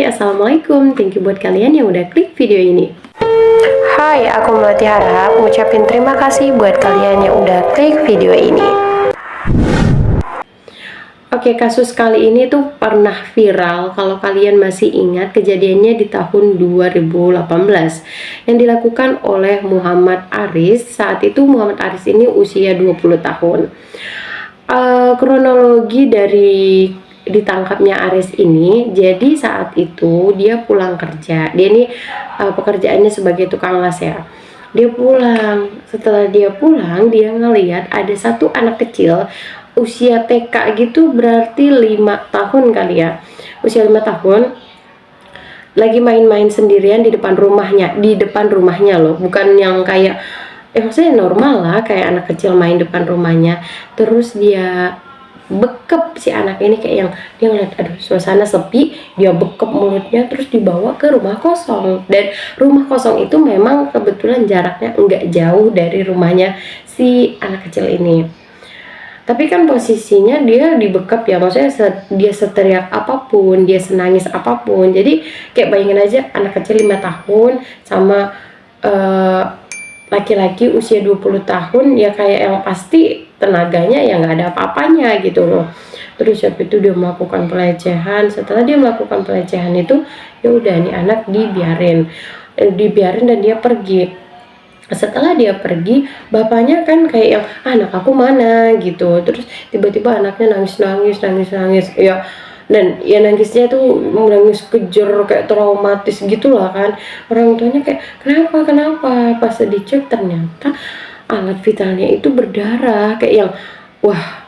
Hai, Assalamualaikum. Thank you buat kalian yang udah klik video ini. Hai, aku Melati Harap ngucapin terima kasih buat kalian yang udah klik video ini. Oke, kasus kali ini tuh pernah viral. Kalau kalian masih ingat, kejadiannya di tahun 2018 yang dilakukan oleh Muhammad Aris. Saat itu Muhammad Aris ini usia 20 tahun. Kronologi dari ditangkapnya Aris ini, jadi saat itu dia pulang kerja. Dia ini pekerjaannya sebagai tukang las ya. Dia pulang, setelah dia pulang dia ngeliat ada satu anak kecil usia TK gitu, berarti 5 tahun kali ya, usia 5 tahun lagi main-main sendirian di depan rumahnya loh, bukan yang kayak maksudnya normal lah kayak anak kecil main depan rumahnya. Terus dia bekep, si anak ini kayak yang dia ngeliat aduh suasana sepi, dia bekep mulutnya, terus dibawa ke rumah kosong. Dan rumah kosong itu memang kebetulan jaraknya enggak jauh dari rumahnya si anak kecil ini. Tapi kan posisinya dia dibekep ya, maksudnya dia seteriak apapun, dia senangis apapun. Jadi kayak bayangin aja anak kecil 5 tahun sama laki-laki usia 20 tahun ya, kayak yang pasti tenaganya ya nggak ada apa-apanya gitu loh. Terus habis itu dia melakukan pelecehan. Setelah dia melakukan pelecehan itu ya udah nih anak dibiarin dan dia pergi. Setelah dia pergi, bapaknya kan kayak yang anak aku mana gitu. Terus tiba-tiba anaknya nangis ya, dan ya nangisnya tuh nangis kejer kayak traumatis gitulah kan. Orang tuanya kayak kenapa, pas dicek ternyata alat vitalnya itu berdarah, kayak yang wah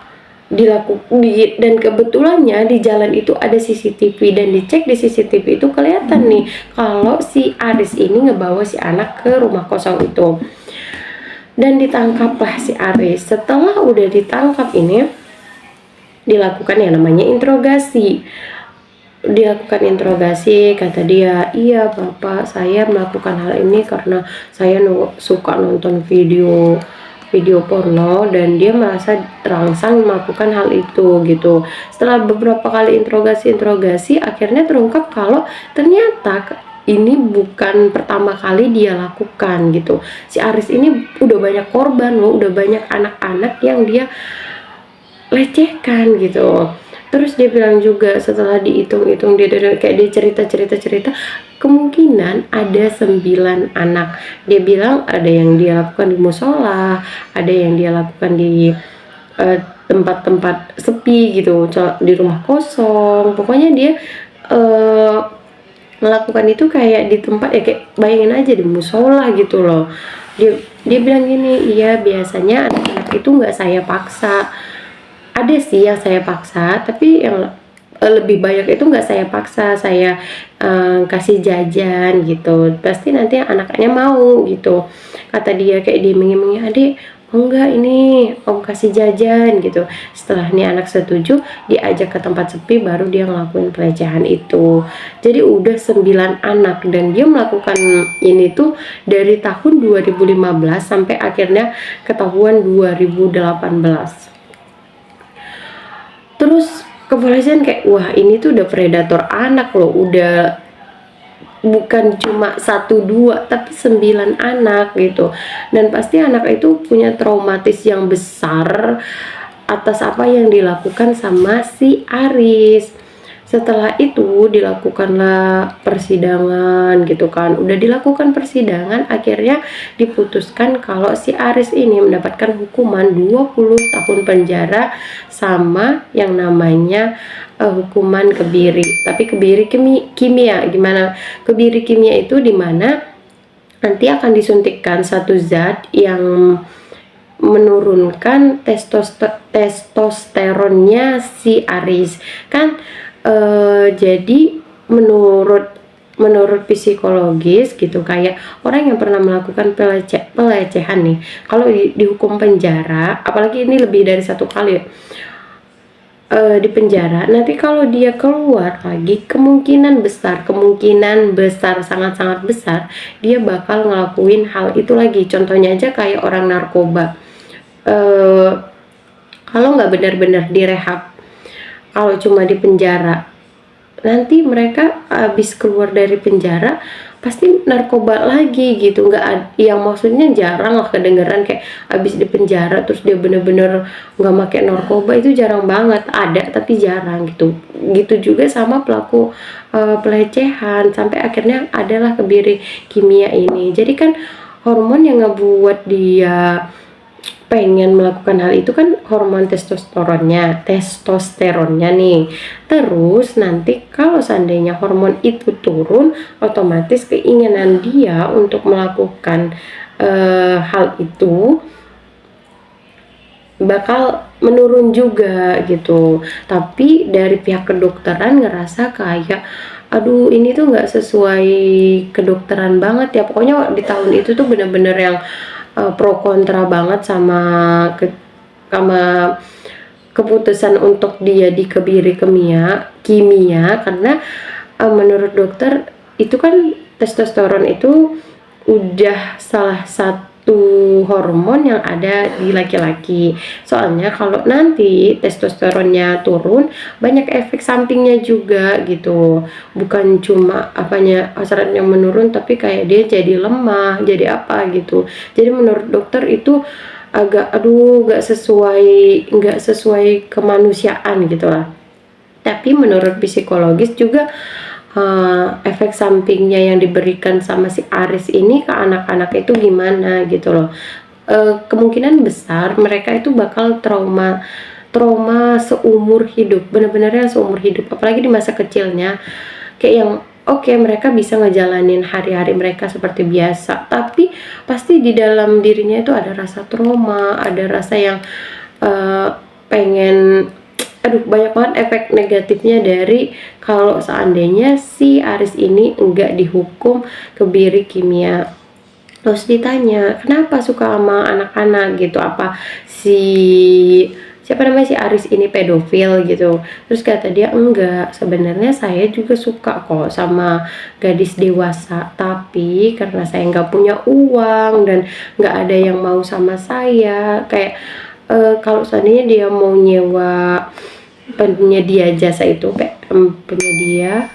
dan kebetulannya di jalan itu ada CCTV, dan dicek di CCTV itu kelihatan nih kalau si Aris ini ngebawa si anak ke rumah kosong itu. Dan ditangkaplah si Aris. Setelah udah ditangkap ini dilakukan yang namanya interogasi. Kata dia, iya bapak, saya melakukan hal ini karena saya suka nonton video porno dan dia merasa terangsang melakukan hal itu gitu. Setelah beberapa kali interogasi akhirnya terungkap kalau ternyata ini bukan pertama kali dia lakukan gitu. Si Aris ini udah banyak korban loh, udah banyak anak-anak yang dia lecehkan gitu. Terus dia bilang juga setelah dihitung-hitung, dia kayak dia cerita kemungkinan ada 9 anak. Dia bilang ada yang dia lakukan di musola, ada yang dia lakukan di tempat-tempat sepi gitu, di rumah kosong. Pokoknya dia melakukan itu kayak di tempat ya, kayak bayangin aja di musola gitu loh. Dia bilang gini, iya biasanya anak-anak itu nggak saya paksa. Ada sih yang saya paksa, tapi yang lebih banyak itu nggak saya paksa, saya kasih jajan gitu. Pasti nanti anaknya mau gitu. Kata dia kayak diiming-imingnya, adik enggak ini om kasih jajan gitu. Setelah nih anak setuju, diajak ke tempat sepi, baru dia ngelakuin pelecehan itu. Jadi udah 9 anak, dan dia melakukan ini tuh dari tahun 2015 sampai akhirnya ketahuan 2018. Terus kepolisian kayak wah ini tuh udah predator anak loh, udah bukan cuma 1-2 tapi 9 anak gitu. Dan pasti anak itu punya traumatis yang besar atas apa yang dilakukan sama si Aris. Setelah itu dilakukanlah persidangan gitu kan. Udah dilakukan persidangan, akhirnya diputuskan kalau si Aris ini mendapatkan hukuman 20 tahun penjara sama yang namanya hukuman kebiri. Tapi kebiri kimia. Gimana? Kebiri kimia itu dimana nanti akan disuntikkan satu zat yang menurunkan testosteronnya si Aris kan. Jadi menurut psikologis gitu, kayak orang yang pernah melakukan pelecehan nih, kalau dihukum penjara, apalagi ini lebih dari 1 kali di penjara, nanti kalau dia keluar lagi kemungkinan besar sangat-sangat besar dia bakal ngelakuin hal itu lagi. Contohnya aja kayak orang narkoba, kalau nggak benar-benar direhab, kalau cuma di penjara nanti mereka habis keluar dari penjara pasti narkoba lagi gitu. Yang maksudnya jarang lah kedengeran kayak habis di penjara terus dia bener-bener nggak pakai narkoba, itu jarang banget. Ada tapi jarang gitu. Gitu juga sama pelaku pelecehan, sampai akhirnya adalah kebiri kimia ini. Jadi kan hormon yang ngebuat dia pengen melakukan hal itu kan hormon testosteronnya nih. Terus nanti kalau seandainya hormon itu turun, otomatis keinginan dia untuk melakukan hal itu bakal menurun juga gitu. Tapi dari pihak kedokteran ngerasa kayak aduh ini tuh nggak sesuai kedokteran banget ya. Pokoknya di tahun itu tuh bener-bener yang pro kontra banget sama keputusan untuk dia dikebiri kimia karena menurut dokter itu kan testosteron itu udah salah satu hormon yang ada di laki-laki. Soalnya kalau nanti testosteronnya turun, banyak efek sampingnya juga gitu. Bukan cuma apanya hasratnya menurun, tapi kayak dia jadi lemah, jadi apa gitu. Jadi menurut dokter itu agak nggak sesuai kemanusiaan gitu lah. Tapi menurut psikologis juga efek sampingnya yang diberikan sama si Aris ini ke anak-anak itu gimana gitu loh. Kemungkinan besar mereka itu bakal trauma seumur hidup, bener-bener yang seumur hidup, apalagi di masa kecilnya kayak yang oke, mereka bisa ngejalanin hari-hari mereka seperti biasa, tapi pasti di dalam dirinya itu ada rasa trauma, ada rasa yang pengen banyak banget efek negatifnya dari kalau seandainya si Aris ini enggak dihukum kebiri kimia. Terus ditanya kenapa suka sama anak-anak gitu, apa siapa namanya si Aris ini pedofil gitu. Terus kata dia enggak, sebenarnya saya juga suka kok sama gadis dewasa, tapi karena saya nggak punya uang dan nggak ada yang mau sama saya, kayak kalau seandainya dia mau nyewa penyedia jasa itu penyedia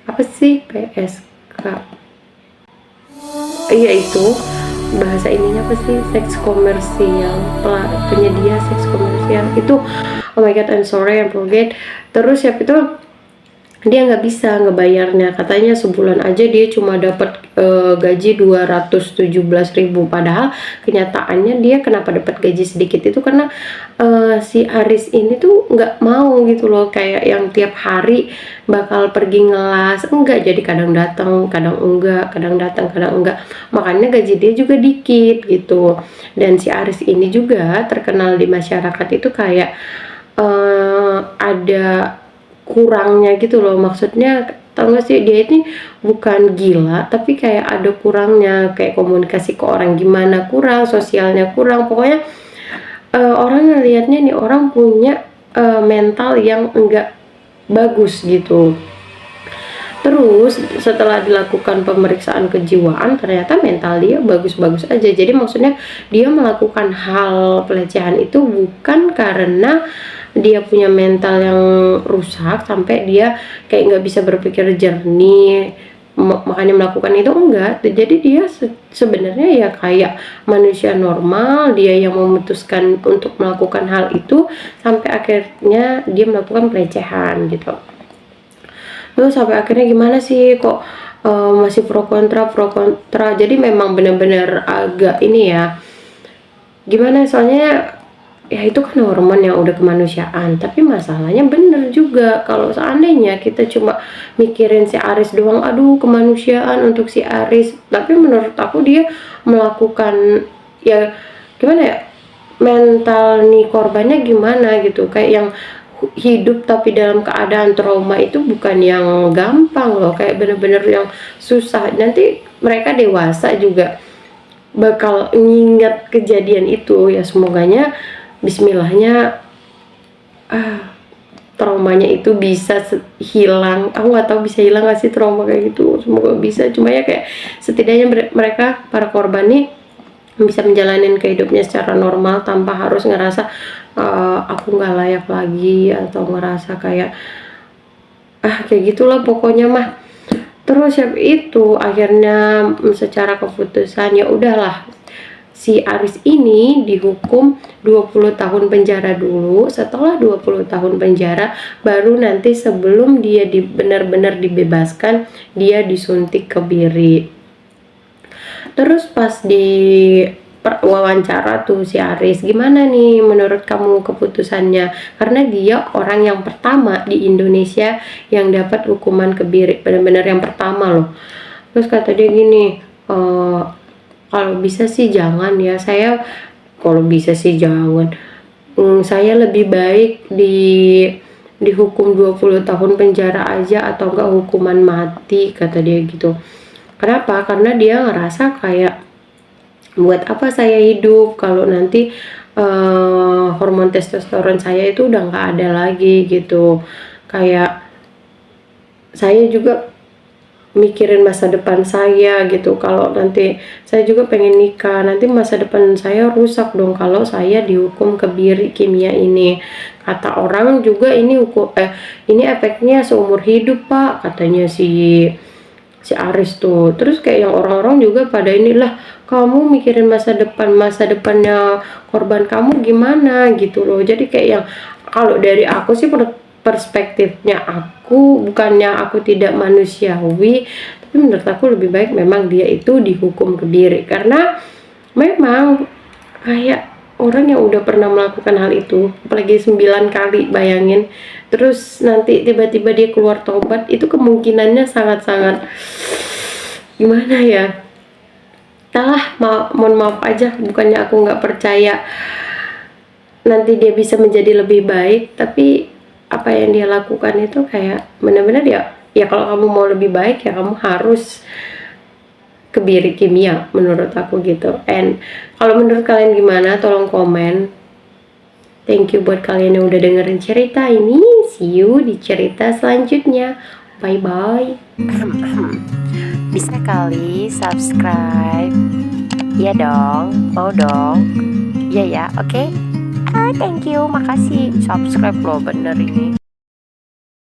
apa sih, PSK, iya itu bahasa ininya apa sih, seks komersial, penyedia seks komersial itu. Oh my god, I'm sorry, I forget. Terus ya itu dia nggak bisa ngebayarnya, katanya sebulan aja dia cuma dapat gaji 217.000, padahal kenyataannya dia kenapa dapat gaji sedikit itu karena si Aris ini tuh nggak mau gitu loh, kayak yang tiap hari bakal pergi ngelas, enggak, jadi kadang datang kadang enggak, kadang datang kadang enggak, makanya gaji dia juga dikit gitu. Dan si Aris ini juga terkenal di masyarakat itu kayak ada kurangnya gitu loh, maksudnya tau gak sih, dia ini bukan gila tapi kayak ada kurangnya, kayak komunikasi ke orang gimana kurang, sosialnya kurang, pokoknya orang ngelihatnya nih orang punya mental yang enggak bagus gitu. Terus setelah dilakukan pemeriksaan kejiwaan ternyata mental dia bagus-bagus aja. Jadi maksudnya dia melakukan hal pelecehan itu bukan karena dia punya mental yang rusak sampai dia kayak nggak bisa berpikir jernih makanya melakukan itu, enggak. Jadi dia sebenarnya ya kayak manusia normal, dia yang memutuskan untuk melakukan hal itu sampai akhirnya dia melakukan pelecehan gitu. Terus sampai akhirnya gimana sih kok masih pro kontra. Jadi memang benar-benar agak ini ya, gimana, soalnya ya itu kan hormon yang udah kemanusiaan. Tapi masalahnya bener juga kalau seandainya kita cuma mikirin si Aris doang, aduh kemanusiaan untuk si Aris, tapi menurut aku dia melakukan ya gimana ya, mental nih korbannya gimana gitu, kayak yang hidup tapi dalam keadaan trauma itu bukan yang gampang loh, kayak bener-bener yang susah. Nanti mereka dewasa juga bakal ngingat kejadian itu ya, semoganya bismillahnya traumanya itu bisa hilang. Aku nggak tahu bisa hilang nggak sih trauma kayak gitu, semoga bisa. Cuma ya kayak setidaknya mereka para korban nih bisa menjalani kehidupnya secara normal tanpa harus ngerasa aku nggak layak lagi, atau ngerasa kayak kayak gitulah pokoknya mah. Terus itu akhirnya secara keputusan ya udahlah, si Aris ini dihukum 20 tahun penjara dulu. Setelah 20 tahun penjara baru nanti sebelum dia benar-benar dibebaskan, dia disuntik kebiri. Terus pas di wawancara tuh si Aris, gimana nih menurut kamu keputusannya? Karena dia orang yang pertama di Indonesia yang dapat hukuman kebiri, benar-benar yang pertama loh. Terus kata dia gini, kalau bisa sih jangan ya, kalau bisa sih jangan. Saya lebih baik dihukum 20 tahun penjara aja atau enggak hukuman mati, kata dia gitu. Kenapa? Karena dia ngerasa kayak, buat apa saya hidup kalau nanti hormon testosteron saya itu udah nggak ada lagi gitu. Kayak saya juga mikirin masa depan saya gitu, kalau nanti saya juga pengen nikah, nanti masa depan saya rusak dong kalau saya dihukum kebiri kimia ini. Kata orang juga ini ini efeknya seumur hidup pak, katanya si Aris tuh. Terus kayak yang orang-orang juga pada inilah, kamu mikirin masa depannya korban kamu gimana gitu loh. Jadi kayak yang, kalau dari aku sih perspektifnya aku, bukannya aku tidak manusiawi, tapi menurut aku lebih baik memang dia itu dihukum kebiri. Karena memang kayak orang yang udah pernah melakukan hal itu, apalagi 9 kali, bayangin. Terus nanti tiba-tiba dia keluar tobat, itu kemungkinannya sangat-sangat gimana ya. Mohon maaf aja, bukannya aku nggak percaya nanti dia bisa menjadi lebih baik, tapi apa yang dia lakukan itu kayak benar-benar ya kalau kamu mau lebih baik ya kamu harus kebiri kimia, menurut aku gitu. And kalau menurut kalian gimana, tolong komen. Thank you buat kalian yang udah dengerin cerita ini. See you di cerita selanjutnya. Bye bye. Bisa kali subscribe. Iya dong, mau dong. Iya ya, oke. Thank you, makasih. Subscribe loh, bener ini.